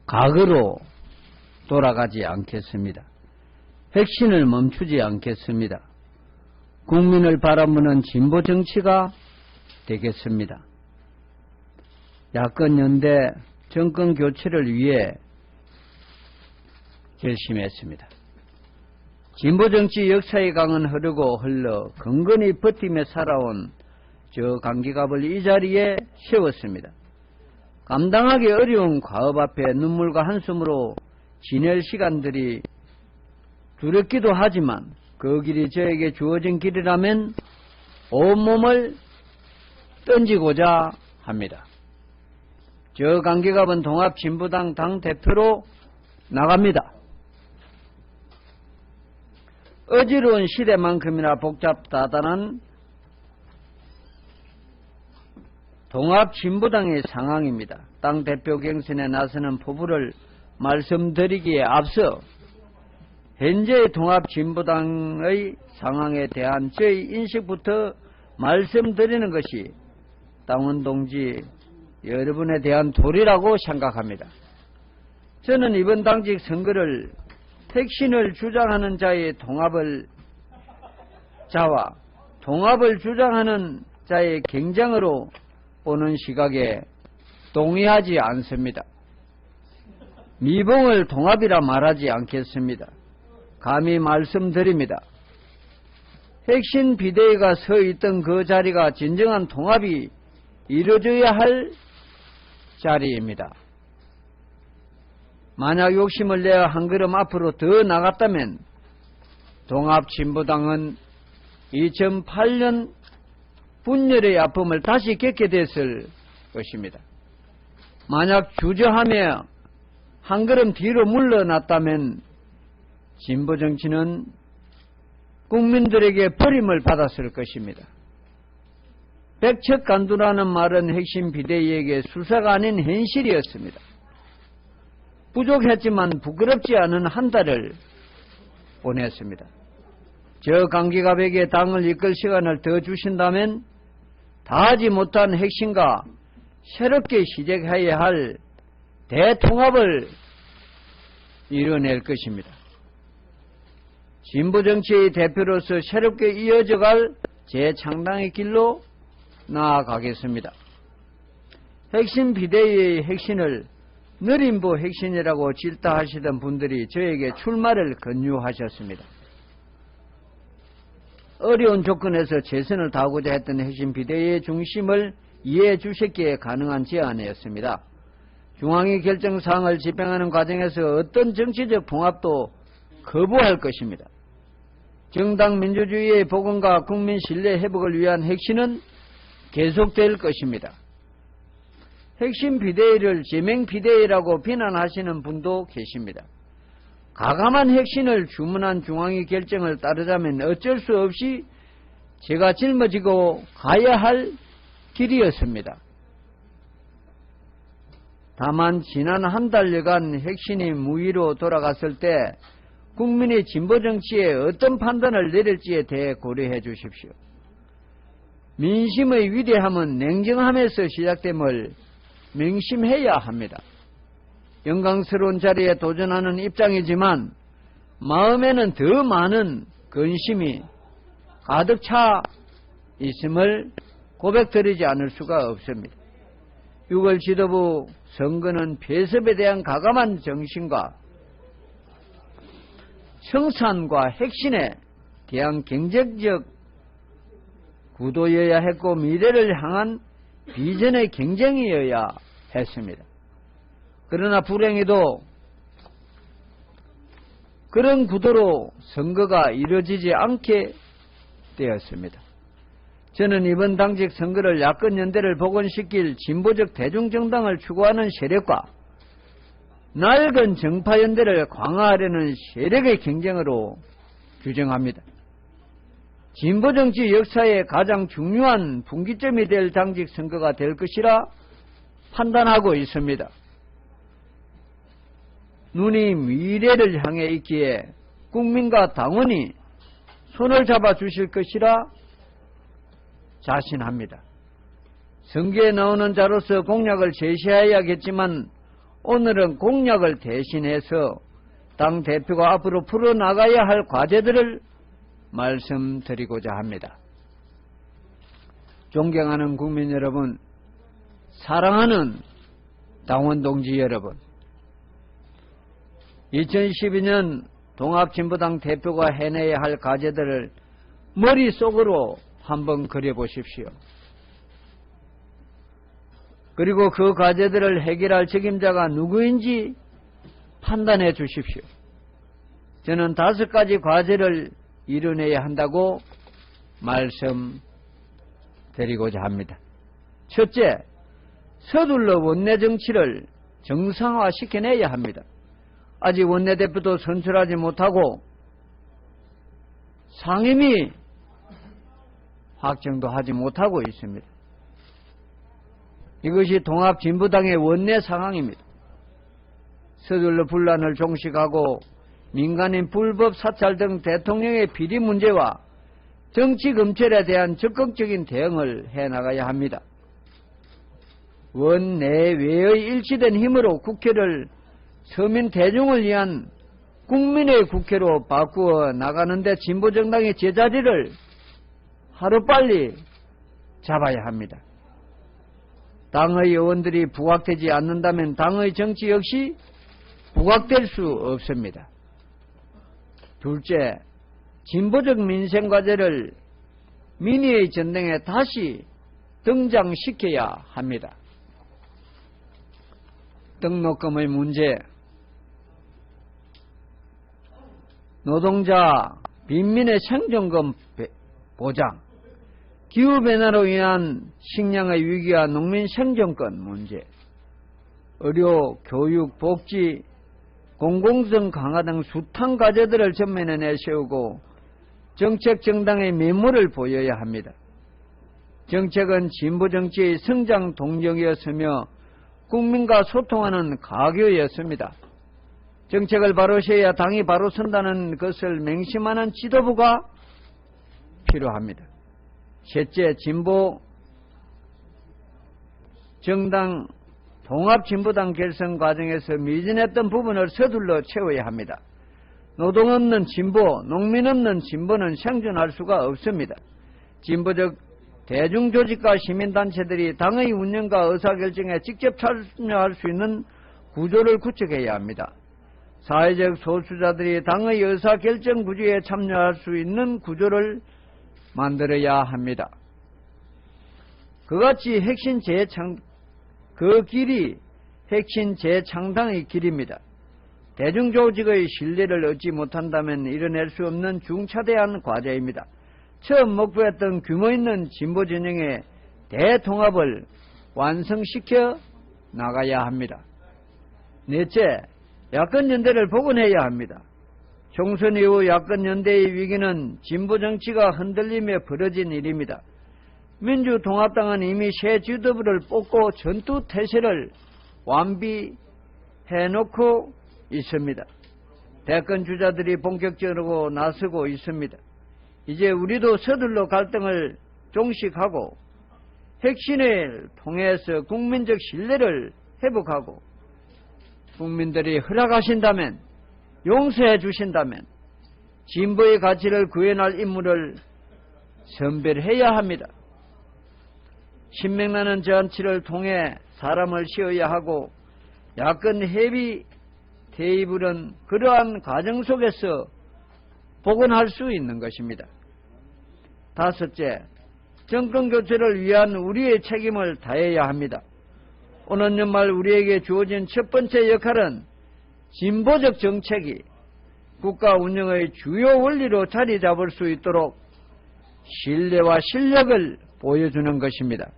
과거로 돌아가지 않겠습니다. 혁신을 멈추지 않겠습니다. 국민을 바라보는 진보 정치가 되겠습니다. 야권 연대 정권 교체를 위해 결심했습니다. 진보 정치 역사의 강은 흐르고 흘러 근근히 버티며 살아온 저 강기갑을 이 자리에 세웠습니다. 감당하기 어려운 과업 앞에 눈물과 한숨으로 지낼 시간들이 두렵기도 하지만 그 길이 저에게 주어진 길이라면 온몸을 던지고자 합니다. 저 강기갑은 통합진보당 당대표로 나갑니다. 어지러운 시대만큼이나 복잡다단한 통합진보당의 상황입니다. 당대표 경선에 나서는 포부를 말씀드리기에 앞서 현재의 통합진보당의 상황에 대한 저희 인식부터 말씀드리는 것이 당원 동지 여러분에 대한 도리라고 생각합니다. 저는 이번 당직 선거를 혁신을 주장하는 자의 자와 통합을 주장하는 자의 경쟁으로 보는 시각에 동의하지 않습니다. 미봉을 통합이라 말하지 않겠습니다. 감히 말씀드립니다. 혁신 비대위가 서 있던 그 자리가 진정한 통합이 이루어져야 할 자리입니다. 만약 욕심을 내어 한 걸음 앞으로 더 나갔다면 통합진보당은 2008년 분열의 아픔을 다시 겪게 됐을 것입니다. 만약 주저하며 한 걸음 뒤로 물러났다면 진보정치는 국민들에게 버림을 받았을 것입니다. 백척간두라는 말은 핵심 비대위에게 수사가 아닌 현실이었습니다. 부족했지만 부끄럽지 않은 한 달을 보냈습니다. 저 강기갑에게 당을 이끌 시간을 더 주신다면 다하지 못한 핵심과 새롭게 시작해야 할 대통합을 이뤄낼 것입니다. 진보정치의 대표로서 새롭게 이어져갈 재창당의 길로 나아가겠습니다. 핵심 비대위의 핵심을 느림보 핵심이라고 질타하시던 분들이 저에게 출마를 권유하셨습니다. 어려운 조건에서 최선을 다하고자 했던 핵심 비대위의 중심을 이해해 주셨기에 가능한 제안이었습니다. 중앙위 결정사항을 집행하는 과정에서 어떤 정치적 봉합도 거부할 것입니다. 정당 민주주의의 복원과 국민 신뢰 회복을 위한 혁신은 계속될 것입니다. 핵심 비대위를 제명 비대위라고 비난하시는 분도 계십니다. 가감한 혁신을 주문한 중앙위 결정을 따르자면 어쩔 수 없이 제가 짊어지고 가야 할 길이었습니다. 다만 지난 한 달여간 혁신이 무위로 돌아갔을 때 국민의 진보정치에 어떤 판단을 내릴지에 대해 고려해 주십시오. 민심의 위대함은 냉정함에서 시작됨을 명심해야 합니다. 영광스러운 자리에 도전하는 입장이지만 마음에는 더 많은 근심이 가득 차 있음을 고백드리지 않을 수가 없습니다. 6월 지도부 선거는 배습에 대한 가감한 정신과 성산과 혁신에 대한 경쟁적 구도여야 했고 미래를 향한 비전의 경쟁이어야 했습니다. 그러나 불행히도 그런 구도로 선거가 이루어지지 않게 되었습니다. 저는 이번 당직 선거를 야권 연대를 복원시킬 진보적 대중정당을 추구하는 세력과 낡은 정파연대를 강화하려는 세력의 경쟁으로 규정합니다. 진보정치 역사의 가장 중요한 분기점이 될 당직 선거가 될 것이라 판단하고 있습니다. 눈이 미래를 향해 있기에 국민과 당원이 손을 잡아주실 것이라 자신합니다. 선거에 나오는 자로서 공약을 제시해야겠지만 오늘은 공약을 대신해서 당대표가 앞으로 풀어나가야 할 과제들을 말씀드리고자 합니다. 존경하는 국민 여러분, 사랑하는 당원 동지 여러분, 2012년 통합진보당 대표가 해내야 할 과제들을 머릿속으로 한번 그려보십시오. 그리고 그 과제들을 해결할 책임자가 누구인지 판단해 주십시오. 저는 5가지 과제를 이뤄내야 한다고 말씀드리고자 합니다. 첫째, 서둘러 원내 정치를 정상화시켜내야 합니다. 아직 원내대표도 선출하지 못하고 상임위 확정도 하지 못하고 있습니다. 이것이 통합진보당의 원내 상황입니다. 서둘러 분란을 종식하고 민간인 불법 사찰 등 대통령의 비리 문제와 정치검찰에 대한 적극적인 대응을 해나가야 합니다. 원내외의 일치된 힘으로 국회를 서민 대중을 위한 국민의 국회로 바꾸어 나가는데 진보정당의 제자리를 하루빨리 잡아야 합니다. 당의 의원들이 부각되지 않는다면 당의 정치 역시 부각될 수 없습니다. 둘째, 진보적 민생과제를 민의의 전당에 다시 등장시켜야 합니다. 등록금의 문제, 노동자, 빈민의 생존금 보장, 기후변화로 인한 식량의 위기와 농민 생존권 문제, 의료, 교육, 복지, 공공성 강화 등 숱한 과제들을 전면에 내세우고 정책 정당의 면모를 보여야 합니다. 정책은 진보정치의 성장 동력이었으며 국민과 소통하는 가교였습니다. 정책을 바로 세워야 당이 바로 선다는 것을 맹심하는 지도부가 필요합니다. 셋째, 진보 정당 통합진보당 결성 과정에서 미진했던 부분을 서둘러 채워야 합니다. 노동 없는 진보, 농민 없는 진보는 생존할 수가 없습니다. 진보적 대중조직과 시민단체들이 당의 운영과 의사결정에 직접 참여할 수 있는 구조를 구축해야 합니다. 사회적 소수자들이 당의 의사결정 구조에 참여할 수 있는 구조를 만들어야 합니다. 그같이 그 길이 핵심 재창당의 길입니다. 대중조직의 신뢰를 얻지 못한다면 이뤄낼 수 없는 중차대한 과제입니다. 처음 목표했던 규모 있는 진보 진영의 대통합을 완성시켜 나가야 합니다. 넷째, 야권연대를 복원해야 합니다. 총선 이후 야권연대의 위기는 진보정치가 흔들리며 벌어진 일입니다. 민주통합당은 이미 새 지도부를 뽑고 전투태세를 완비해놓고 있습니다. 대권주자들이 본격적으로 나서고 있습니다. 이제 우리도 서둘러 갈등을 종식하고 혁신을 통해서 국민적 신뢰를 회복하고 국민들이 허락하신다면, 용서해 주신다면 진보의 가치를 구현할 인물을 선별해야 합니다. 신명나는 정치를 통해 사람을 씌워야 하고 야권 협의 대입은 그러한 과정 속에서 복원할 수 있는 것입니다. 다섯째, 정권교체를 위한 우리의 책임을 다해야 합니다. 오는 연말 우리에게 주어진 첫 번째 역할은 진보적 정책이 국가 운영의 주요 원리로 자리 잡을 수 있도록 신뢰와 실력을 보여주는 것입니다.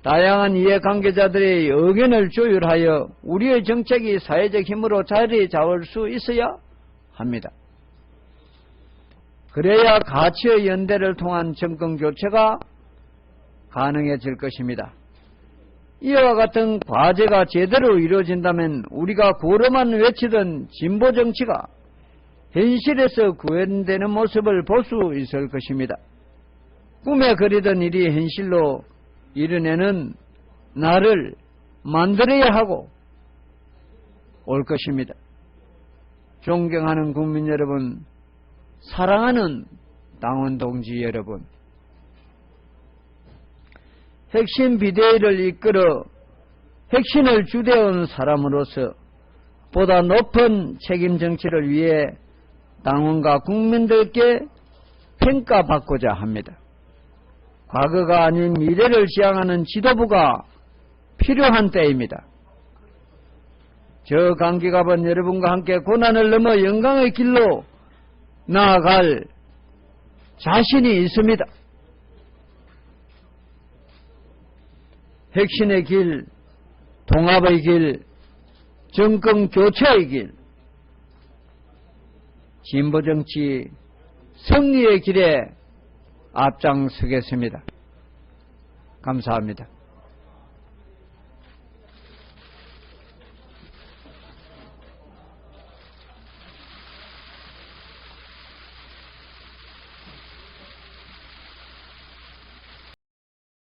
다양한 이해관계자들의 의견을 조율하여 우리의 정책이 사회적 힘으로 자리 잡을 수 있어야 합니다. 그래야 가치의 연대를 통한 정권교체가 가능해질 것입니다. 이와 같은 과제가 제대로 이루어진다면 우리가 고로만 외치던 진보정치가 현실에서 구현되는 모습을 볼 수 있을 것입니다. 꿈에 그리던 일이 현실로 이뤄내는 날을 만들어야 하고 올 것입니다. 존경하는 국민 여러분, 사랑하는 당원 동지 여러분, 핵심 비대위를 이끌어 핵심을 주대한 사람으로서 보다 높은 책임 정치를 위해 당원과 국민들께 평가받고자 합니다. 과거가 아닌 미래를 지향하는 지도부가 필요한 때입니다. 저 감기갑은 여러분과 함께 고난을 넘어 영광의 길로 나아갈 자신이 있습니다. 혁신의 길, 통합의 길, 정권 교체의 길, 진보정치 승리의 길에 앞장서겠습니다. 감사합니다.